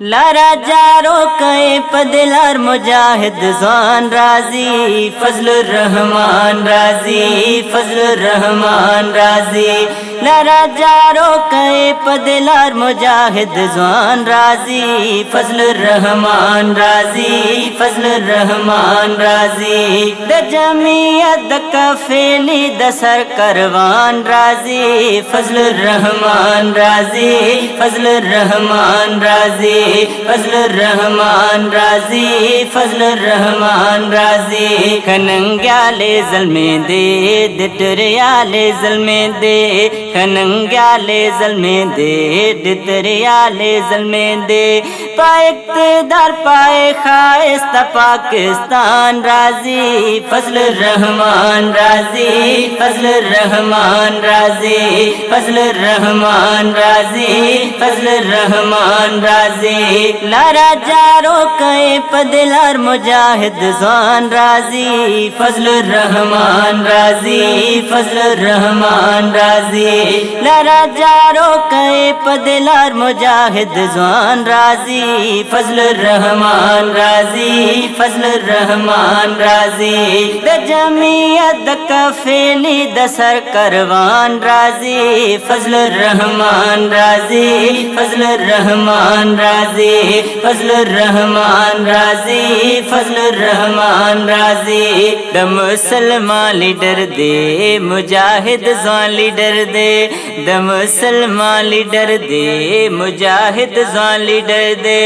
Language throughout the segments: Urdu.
لارا جارو کئے پدلار مجاہد زوان رازی فضل الرحمن رازی فضل الرحمن رازی لارا جارو کئے پدلار مجاہد زوان رازی فضل الرحمن رازی فضل الرحمن رازی د جمعیت د کفیلی د سر کروان رازی فضل الرحمن رازی فضل الرحمن رازی فضل الرحمن رازی فضل الرحمن رازی کھننگیالے ظلمیں دے دٹریالے ظلمیں دے کھننگیالے ظلمیں دے دٹریالے ظلمیں دے پائے اقتدار پائے خواہستہ پاکستان رازی فضل الرحمن رازی فضل الرحمن رازی فضل الرحمن رازی فضل الرحمن رازی لارا جارو کئے پدلار مجاہد زوان رازی فضل الرحمن رازی فضل الرحمن رازی لارا جارو کئے پدلار مجاہد زوان رازی فضل الرحمن رازی فضل الرحمن رازی د جمعیت د کفیلی د سر کروان رازی فضل الرحمن رازی فضل الرحمن رازی فضل الرحمن رازی فضل الرحمن رازی د مسلمان لیڈر دے مجاہد زوان لیڈر دے د مسلمان لیڈر دے مجاہد زوان لیڈر دے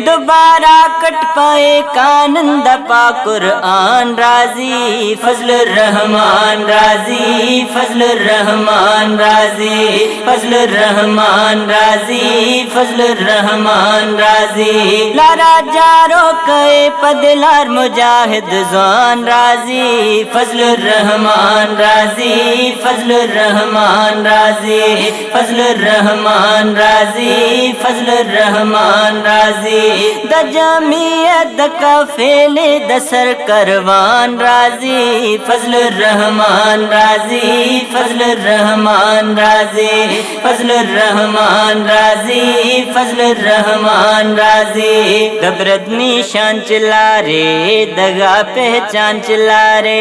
دوبارہ کٹ پائے کانند پا قرآن رازی فضل الرحمن رازی فضل الرحمن رازی فضل الرحمن رازی فضل الرحمن رازی لارا جارو کئے پدلار مجاہد زوان رازی فضل الرحمن رازی فضل الرحمن رازی فضل الرحمن رازی فضل الرحمن رازی د جمعیت د کفیلی د سر کروان رازی فضل الرحمن رازی فضل الرحمن رازی فضل الرحمن رازی فضل الرحمن رازی دبردنی شان چلا رے دگا پہچان چلا رے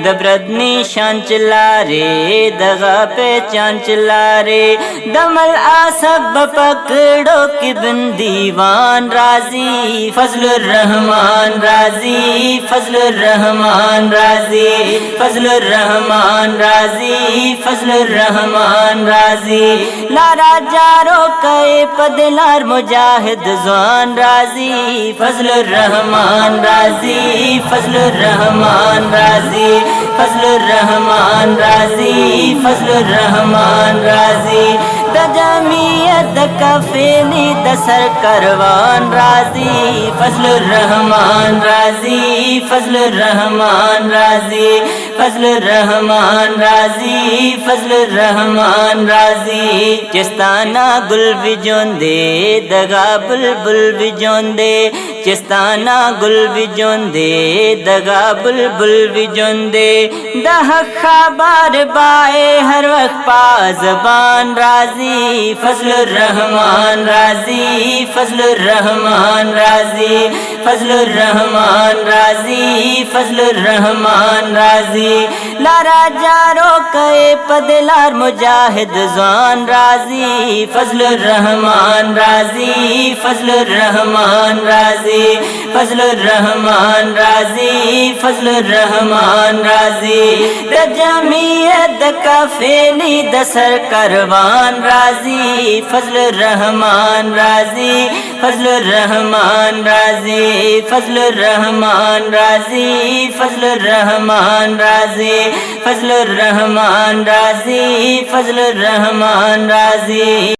دبردنی شان چلا رے دگا پہچان چلا رے دمل آسب پکڑو کی بن دیوان رازی فضل الرحمن رازی فضل الرحمن رازی فضل الرحمن رازی فضل الرحمن رازی لارا جارو کئے پدلار مجاہد زوان رازی فضل الرحمن رازی فضل الرحمن رازی فضل الرحمن رازی فضل الرحمن رازی د جمعیت د کفیلی د سر کروان رازی فضل الرحمن رازی فضل الرحمن رازی فضل الرحمن رازی فضل الرحمن رازی چستانہ گل وجون دے دگا بلبل وجون دے چستانہ گل وجون دے دگا بلبل وجون دے دہ خبر بائے ہر وقت پا زبان رازی فضل الرحمن رازی فضل الرحمن رازی فضل الرحمن رازی فضل الرحمن رازی لارا جارو کئے پدلار مجاہد زوان رازی فضل الرحمن رازی فضل الرحمن رازی فضل الرحمن رازی فضل الرحمن رازی د جمعیت د کفیلی د سر کروان رازی فضل الرحمن رازی فضل الرحمن رازی فضل الرحمن رازی فضل الرحمن رازی فضل الرحمن رازی فضل الرحمن رازی